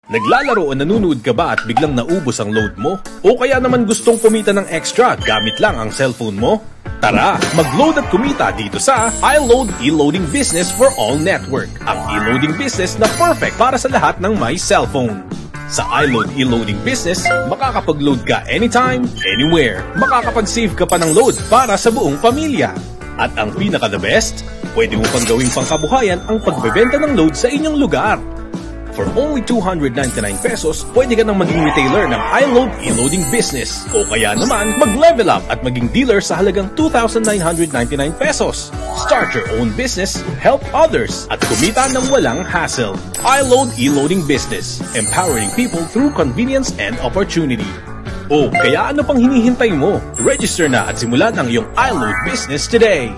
Naglalaro o nanonood ka ba at biglang naubos ang load mo? O kaya naman gustong kumita ng extra gamit lang ang cellphone mo? Tara, mag-load at kumita dito sa iLoad e-loading business for all network. Ang e-loading business na perfect para sa lahat ng may cellphone. Sa iLoad e-loading business, makakapag-load ka anytime, anywhere. Makakapag-save ka pa ng load para sa buong pamilya. At ang pinaka-the best, pwede mo pang gawing pangkabuhayan ang pagbebenta ng load sa inyong lugar. For only 299 pesos, pwede ka nang maging retailer ng iLoad e-loading business. O kaya naman, mag-level up at maging dealer sa halagang 2,999 pesos. Start your own business, help others, at kumita ng walang hassle. iLoad e-loading business, empowering people through convenience and opportunity. O kaya ano pang hinihintay mo? Register na at simulan ang iyong iLoad business today.